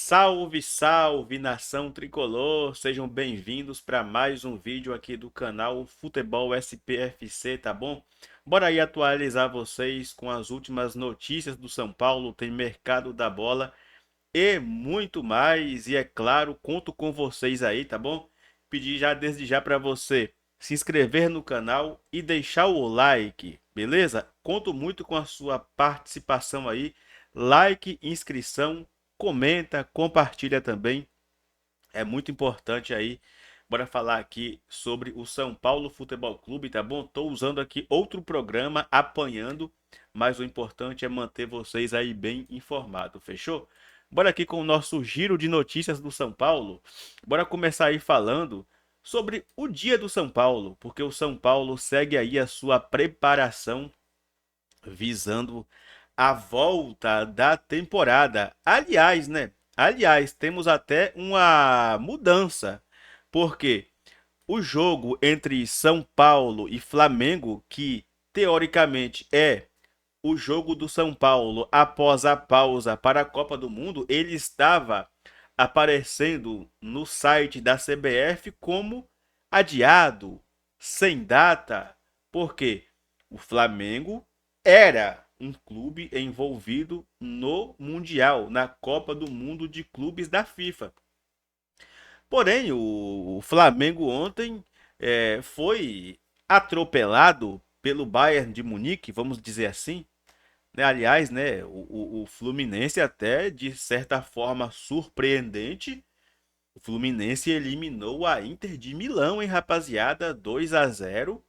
Salve, salve, nação tricolor! Sejam bem-vindos para mais um vídeo aqui do canal Futebol SPFC, tá bom? Bora aí atualizar vocês com as últimas notícias do São Paulo, tem mercado da bola e muito mais. E é claro, conto com vocês aí, tá bom? Pedir já desde já para você se inscrever no canal e deixar o like, beleza? Conto muito com a sua participação aí. Like, inscrição, comenta, compartilha também. É muito importante aí. Bora falar aqui sobre o São Paulo Futebol Clube, tá bom? Tô usando aqui outro programa, apanhando, mas o importante é manter vocês aí bem informados, fechou? Bora aqui com o nosso giro de notícias do São Paulo. Bora começar aí falando sobre o dia do São Paulo, porque o São Paulo segue aí a sua preparação visando a volta da temporada. Aliás, né? Aliás, temos até uma mudança, porque o jogo entre São Paulo e Flamengo, que teoricamente é o jogo do São Paulo após a pausa para a Copa do Mundo, ele estava aparecendo no site da CBF como adiado, sem data, porque o Flamengo era um clube envolvido no Mundial, na Copa do Mundo de Clubes da FIFA. Porém, o Flamengo ontem foi atropelado pelo Bayern de Munique, vamos dizer assim, né? Aliás, né, o Fluminense até de certa forma surpreendente, o Fluminense eliminou a Inter de Milão, hein, rapaziada, 2-0,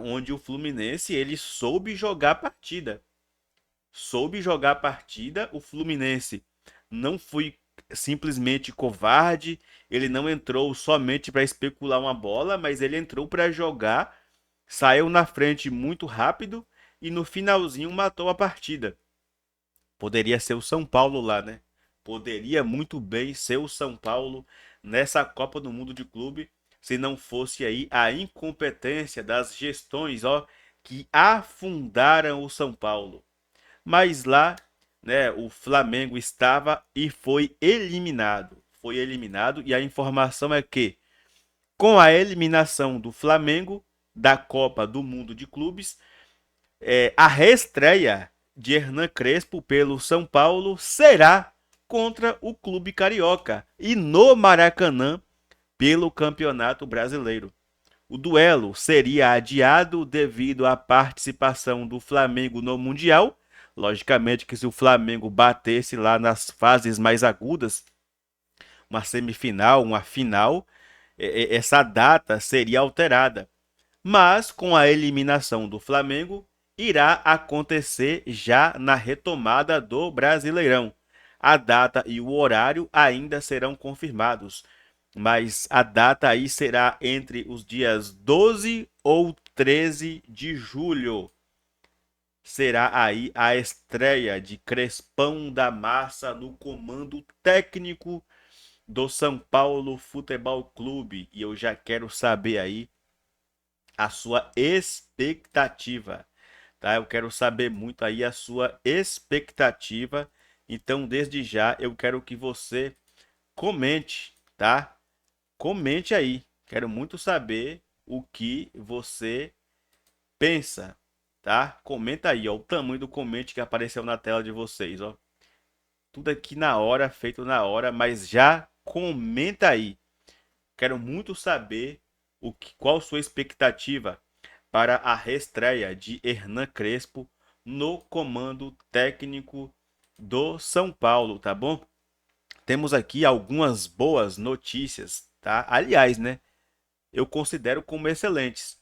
onde o Fluminense ele soube jogar a partida. Soube jogar a partida, o Fluminense não foi simplesmente covarde, ele não entrou somente para especular uma bola, mas ele entrou para jogar, saiu na frente muito rápido e no finalzinho matou a partida. Poderia ser o São Paulo lá, né? Poderia muito bem ser o São Paulo nessa Copa do Mundo de clube, se não fosse aí a incompetência das gestões, ó, que afundaram o São Paulo. Mas lá, né, o Flamengo estava e foi eliminado. Foi eliminado e a informação é que com a eliminação do Flamengo da Copa do Mundo de Clubes, a reestreia de Hernan Crespo pelo São Paulo será contra o Clube Carioca e no Maracanã pelo Campeonato Brasileiro. O duelo seria adiado devido à participação do Flamengo no Mundial. Logicamente que se o Flamengo batesse lá nas fases mais agudas, uma semifinal, uma final, essa data seria alterada. Mas com a eliminação do Flamengo, irá acontecer já na retomada do Brasileirão. A data e o horário ainda serão confirmados, mas a data aí será entre os dias 12 ou 13 de julho. Será aí a estreia de Crespão da Massa no comando técnico do São Paulo Futebol Clube. E eu já quero saber aí a sua expectativa, tá? Eu quero saber muito aí a sua expectativa. Então, desde já, eu quero que você comente, tá? Comente aí. Quero muito saber o que você pensa, tá? Comenta aí, ó, o tamanho do comente que apareceu na tela de vocês, ó. Tudo aqui na hora, feito na hora, mas já comenta aí. Quero muito saber qual sua expectativa para a reestreia de Hernan Crespo no comando técnico do São Paulo, tá bom? Temos aqui algumas boas notícias, tá? Aliás, né? Eu considero como excelentes.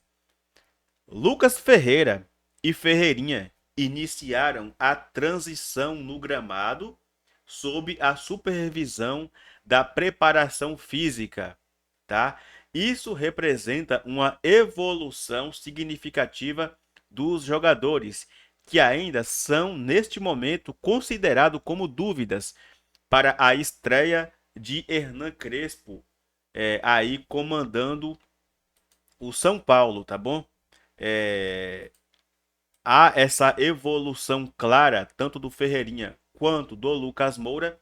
Lucas Ferreira e Ferreirinha iniciaram a transição no gramado sob a supervisão da preparação física, tá? Isso representa uma evolução significativa dos jogadores que ainda são neste momento considerados como dúvidas para a estreia de Hernan Crespo, aí comandando o São Paulo, tá bom? É, há essa evolução clara, tanto do Ferreirinha quanto do Lucas Moura,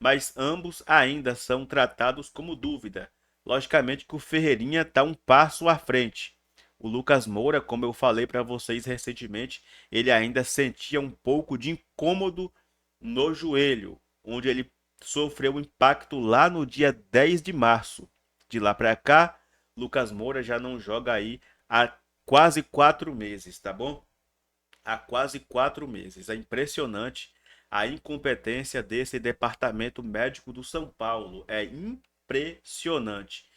mas ambos ainda são tratados como dúvida. Logicamente que o Ferreirinha está um passo à frente. O Lucas Moura, como eu falei para vocês recentemente, ele ainda sentia um pouco de incômodo no joelho, onde ele sofreu um impacto lá no dia 10 de março. De lá para cá, Lucas Moura já não joga aí há quase 4 meses, tá bom? Há quase 4 meses. É impressionante a incompetência desse departamento médico do São Paulo. É impressionante.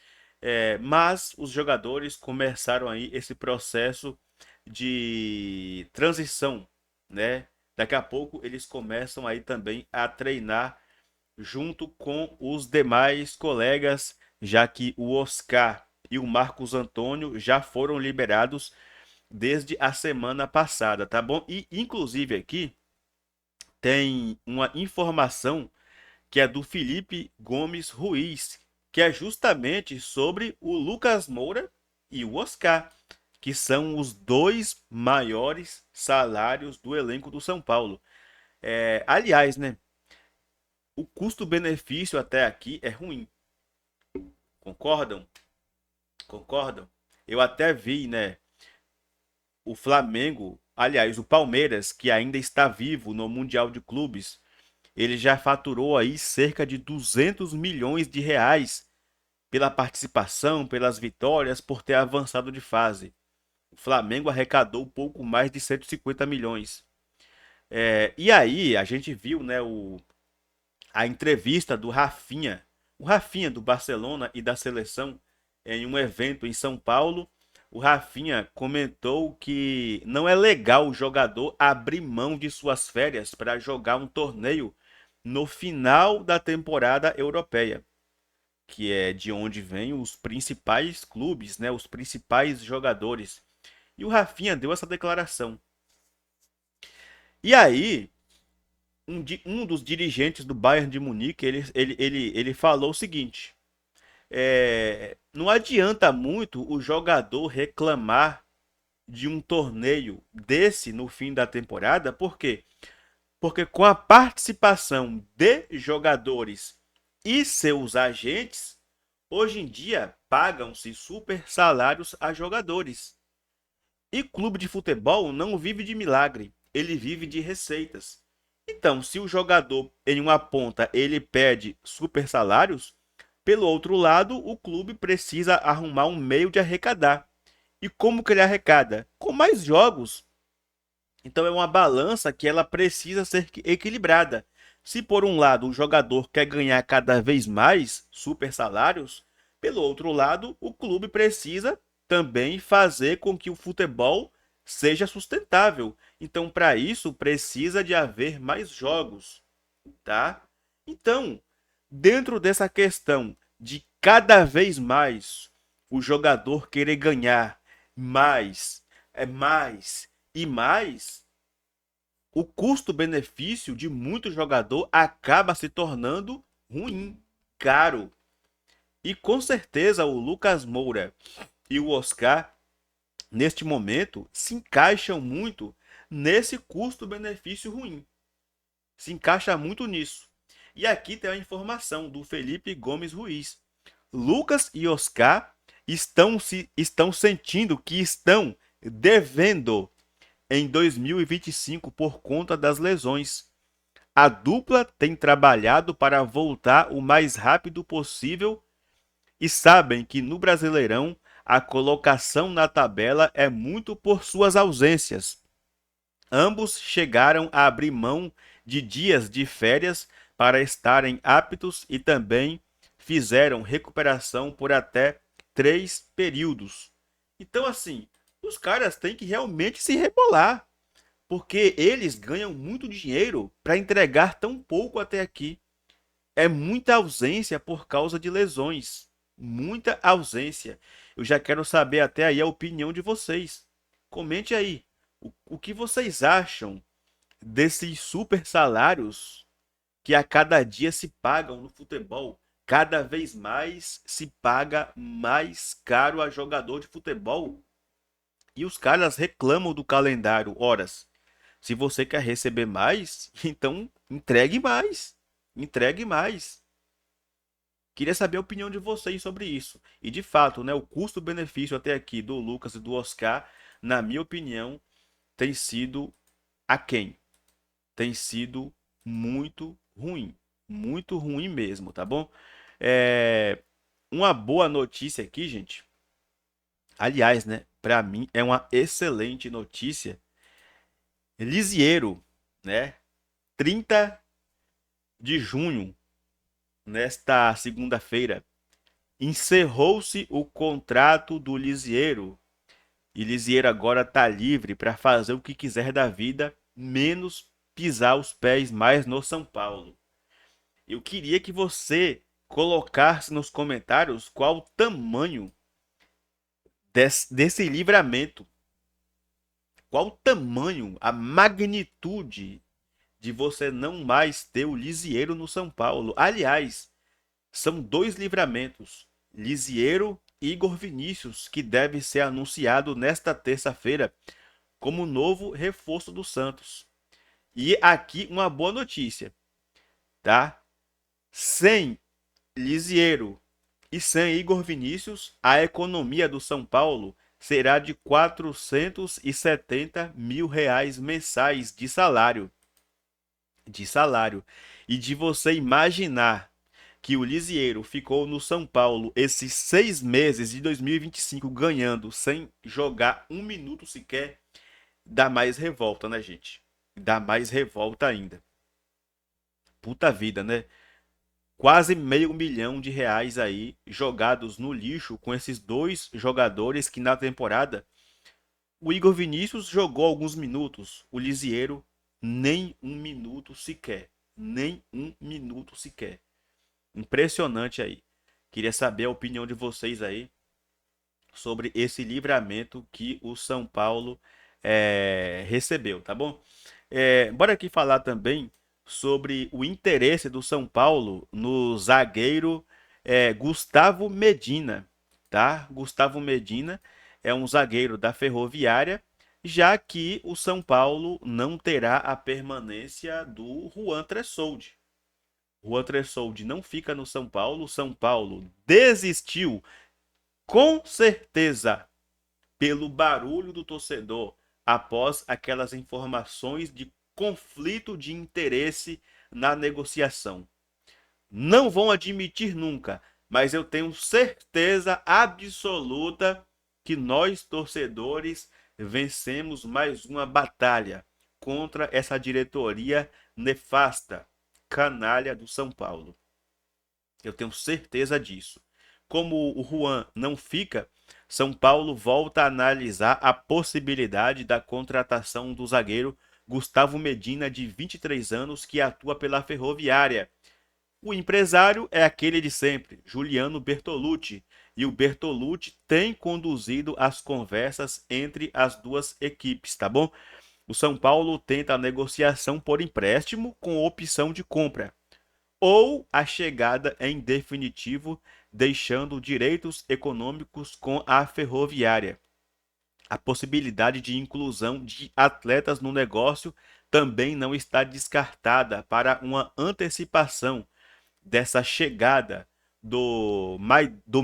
Mas os jogadores começaram aí esse processo de transição, né? Daqui a pouco eles começam aí também a treinar junto com os demais colegas, já que o Oscar e o Marcos Antônio já foram liberados desde a semana passada, tá bom? E inclusive aqui tem uma informação que é do Felipe Gomes Ruiz, que é justamente sobre o Lucas Moura e o Oscar, que são os dois maiores salários do elenco do São Paulo. Aliás, né? O custo-benefício até aqui é ruim. Concordam? Concordam? Eu até vi, né? O Flamengo, aliás, o Palmeiras, que ainda está vivo no Mundial de Clubes, ele já faturou aí cerca de 200 milhões de reais pela participação, pelas vitórias, por ter avançado de fase. O Flamengo arrecadou pouco mais de 150 milhões. E aí a gente viu, né, a entrevista do Rafinha, o Rafinha do Barcelona e da seleção, em um evento em São Paulo. O Rafinha comentou que não é legal o jogador abrir mão de suas férias para jogar um torneio no final da temporada europeia, que é de onde vêm os principais clubes, né, os principais jogadores. E o Rafinha deu essa declaração. E aí, um dos dirigentes do Bayern de Munique, ele falou o seguinte: não adianta muito o jogador reclamar de um torneio desse no fim da temporada, por quê? Porque com a participação de jogadores e seus agentes, hoje em dia pagam-se super salários a jogadores. E clube de futebol não vive de milagre, ele vive de receitas. Então, se o jogador em uma ponta ele pede super salários, pelo outro lado, o clube precisa arrumar um meio de arrecadar. E como que ele arrecada? Com mais jogos. Então é uma balança que ela precisa ser equilibrada. Se por um lado o jogador quer ganhar cada vez mais super salários, pelo outro lado o clube precisa também fazer com que o futebol seja sustentável. Então para isso precisa de haver mais jogos, tá? Então, dentro dessa questão de cada vez mais o jogador querer ganhar mais, mais e mais, o custo-benefício de muito jogador acaba se tornando ruim, caro. E com certeza o Lucas Moura e o Oscar, neste momento, se encaixam muito nesse custo-benefício ruim. Se encaixa muito nisso. E aqui tem a informação do Felipe Gomes Ruiz. Lucas e Oscar estão sentindo que estão devendo em 2025 por conta das lesões. A dupla tem trabalhado para voltar o mais rápido possível e sabem que no Brasileirão a colocação na tabela é muito por suas ausências. Ambos chegaram a abrir mão de dias de férias para estarem aptos e também fizeram recuperação por até 3 períodos. Então, assim, os caras têm que realmente se rebolar, porque eles ganham muito dinheiro para entregar tão pouco até aqui. É muita ausência por causa de lesões. Muita ausência. Eu já quero saber até aí a opinião de vocês. Comente aí. O que vocês acham desses super salários que a cada dia se pagam no futebol? Cada vez mais se paga mais caro a jogador de futebol. E os caras reclamam do calendário. Horas. Se você quer receber mais, então entregue mais. Entregue mais. Queria saber a opinião de vocês sobre isso. E de fato, né, o custo-benefício até aqui do Lucas e do Oscar, na minha opinião, tem sido aquém. Tem sido muito ruim. Muito ruim mesmo, tá bom? É... Uma boa notícia aqui, gente. Aliás, né, para mim é uma excelente notícia. Lisieiro, né? 30 de junho, nesta segunda-feira, encerrou-se o contrato do Lisieiro. E Lisieiro agora está livre para fazer o que quiser da vida, menos pisar os pés mais no São Paulo. Eu queria que você colocasse nos comentários qual o tamanho desse livramento, qual o tamanho, a magnitude de você não mais ter o Lisieiro no São Paulo. Aliás, são dois livramentos, Lisieiro e Igor Vinícius, que deve ser anunciado nesta terça-feira como novo reforço do Santos. E aqui uma boa notícia, tá? Sem Lisieiro e sem Igor Vinícius, a economia do São Paulo será de 470 mil reais mensais de salário. E de você imaginar que o Lisieiro ficou no São Paulo esses 6 meses de 2025 ganhando sem jogar um minuto sequer, dá mais revolta, né, gente? Dá mais revolta ainda. Puta vida, né? Quase meio milhão de reais aí jogados no lixo com esses dois jogadores que na temporada o Igor Vinícius jogou alguns minutos, o Lisieiro nem um minuto sequer. Nem um minuto sequer. Impressionante aí. Queria saber a opinião de vocês aí sobre esse livramento que o São Paulo recebeu, tá bom? Bora aqui falar também sobre o interesse do São Paulo no zagueiro Gustavo Medina, tá? Gustavo Medina é um zagueiro da Ferroviária, já que o São Paulo não terá a permanência do Juan Tressoldi. Juan Tressoldi não fica no São Paulo, o São Paulo desistiu com certeza pelo barulho do torcedor após aquelas informações de conflito de interesse na negociação. Não vão admitir nunca, mas eu tenho certeza absoluta que nós, torcedores, vencemos mais uma batalha contra essa diretoria nefasta, canalha do São Paulo. Eu tenho certeza disso. Como o Juan não fica, São Paulo volta a analisar a possibilidade da contratação do zagueiro Gustavo Medina, de 23 anos, que atua pela Ferroviária. O empresário é aquele de sempre, Juliano Bertolucci, e o Bertolucci tem conduzido as conversas entre as duas equipes, tá bom? O São Paulo tenta a negociação por empréstimo com opção de compra, ou a chegada em definitivo, deixando direitos econômicos com a Ferroviária. A possibilidade de inclusão de atletas no negócio também não está descartada para uma antecipação dessa chegada do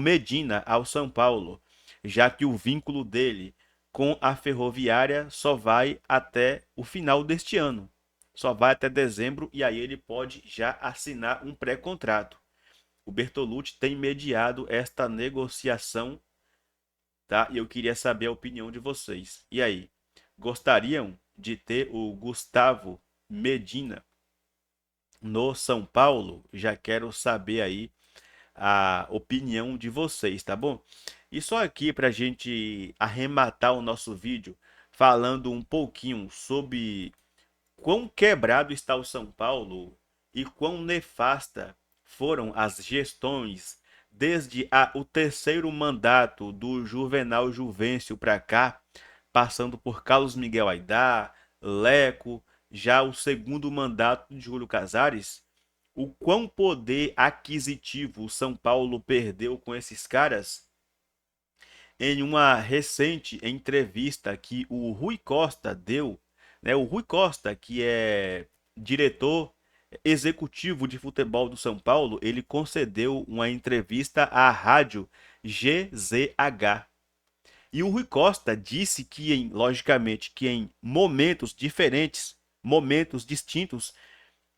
Medina ao São Paulo, já que o vínculo dele com a Ferroviária só vai até o final deste ano. Só vai até dezembro e aí ele pode já assinar um pré-contrato. O Bertolucci tem mediado esta negociação, tá? E eu queria saber a opinião de vocês. E aí, gostariam de ter o Gustavo Medina no São Paulo? Já quero saber aí a opinião de vocês, tá bom? E só aqui para a gente arrematar o nosso vídeo, falando um pouquinho sobre quão quebrado está o São Paulo e quão nefasta foram as gestões desde o terceiro mandato do Juvenal Juvencio para cá, passando por Carlos Miguel Aidar, Leco, já o segundo mandato de Júlio Casares. O quão poder aquisitivo o São Paulo perdeu com esses caras? Em uma recente entrevista que o Rui Costa deu, né? O Rui Costa, que é diretor executivo de futebol do São Paulo, ele concedeu uma entrevista à rádio GZH. E o Rui Costa disse que, logicamente, que em momentos diferentes, momentos distintos,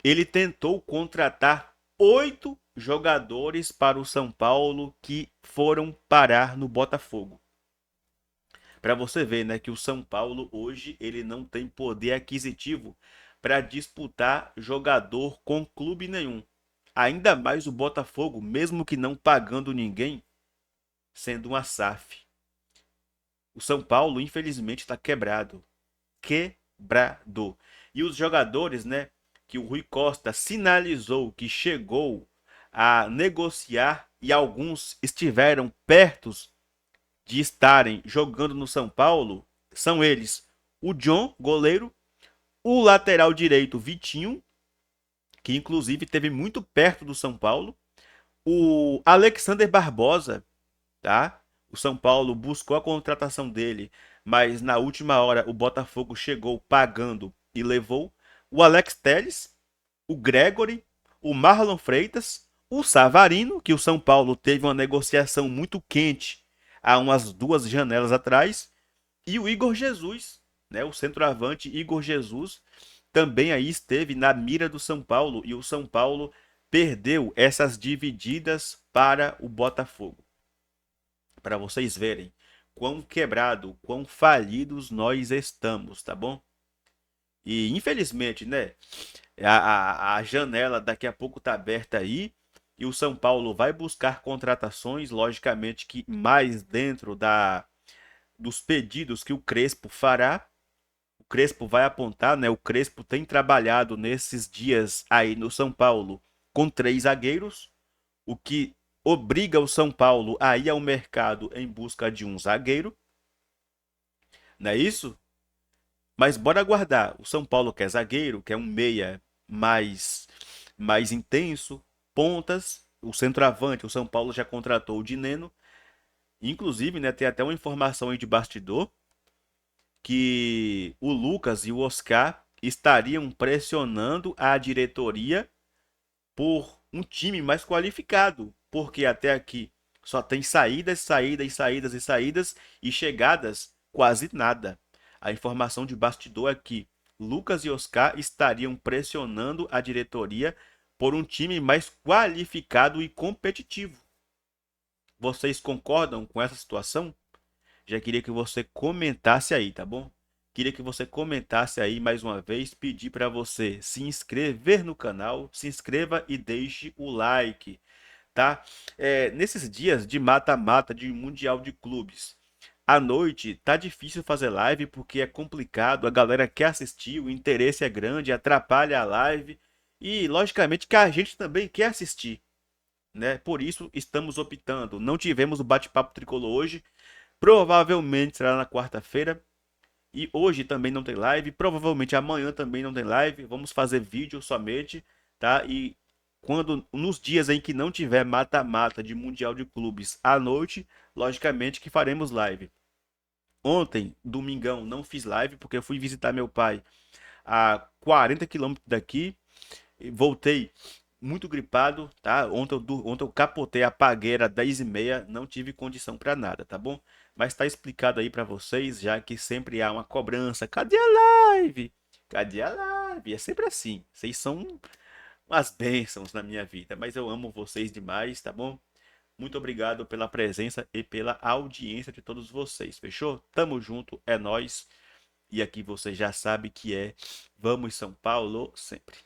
ele tentou contratar 8 jogadores para o São Paulo que foram parar no Botafogo. Para você ver, né, que o São Paulo hoje ele não tem poder aquisitivo para disputar jogador com clube nenhum. Ainda mais o Botafogo, mesmo que não pagando ninguém, sendo uma SAF. O São Paulo, infelizmente, está quebrado. Quebrado. E os jogadores, né, que o Rui Costa sinalizou que chegou a negociar e alguns estiveram perto de estarem jogando no São Paulo, são eles: o John, goleiro, o lateral direito Vitinho, que inclusive teve muito perto do São Paulo, o Alexander Barbosa, tá? O São Paulo buscou a contratação dele, mas na última hora o Botafogo chegou pagando e levou o Alex Telles, o Gregory, o Marlon Freitas, o Savarino, que o São Paulo teve uma negociação muito quente há umas 2 janelas atrás, e o Igor Jesus, né? O centroavante Igor Jesus também aí esteve na mira do São Paulo e o São Paulo perdeu essas divididas para o Botafogo. Para vocês verem quão quebrado, quão falidos nós estamos, tá bom? E infelizmente, né, a janela daqui a pouco tá aberta aí e o São Paulo vai buscar contratações, logicamente que mais dentro dos pedidos que o Crespo fará. O Crespo vai apontar, né? O Crespo tem trabalhado nesses dias aí no São Paulo com 3 zagueiros, o que obriga o São Paulo a ir ao mercado em busca de um zagueiro, não é isso? Mas bora aguardar. O São Paulo quer zagueiro, quer um meia mais intenso, pontas, o centroavante, o São Paulo já contratou o Dineno. Inclusive, né, tem até uma informação aí de bastidor que o Lucas e o Oscar estariam pressionando a diretoria por um time mais qualificado, porque até aqui só tem saídas, saídas, saídas e saídas e chegadas quase nada. A informação de bastidor é que Lucas e Oscar estariam pressionando a diretoria por um time mais qualificado e competitivo. Vocês concordam com essa situação? Já queria que você comentasse aí, tá bom? Queria que você comentasse aí mais uma vez, pedir para você se inscrever no canal, se inscreva e deixe o like, tá? Nesses dias de mata-mata de Mundial de Clubes, à noite tá difícil fazer live porque é complicado, a galera quer assistir, o interesse é grande, atrapalha a live e, logicamente, que a gente também quer assistir, né? Por isso estamos optando. Não tivemos o bate-papo tricolor hoje, provavelmente será na quarta-feira. E hoje também não tem live. Provavelmente amanhã também não tem live. Vamos fazer vídeo somente, tá? E quando nos dias em que não tiver mata-mata de Mundial de Clubes à noite, logicamente que faremos live. Ontem, domingão, não fiz live porque eu fui visitar meu pai a 40 quilômetros daqui. Voltei muito gripado, tá? Ontem eu capotei, apaguei, era 10h30, não tive condição para nada, tá bom? Mas tá explicado aí para vocês, já que sempre há uma cobrança. Cadê a live? Cadê a live? É sempre assim. Vocês são umas bênçãos na minha vida, mas eu amo vocês demais, tá bom? Muito obrigado pela presença e pela audiência de todos vocês, fechou? Tamo junto, é nós. E aqui você já sabe que é Vamos São Paulo sempre.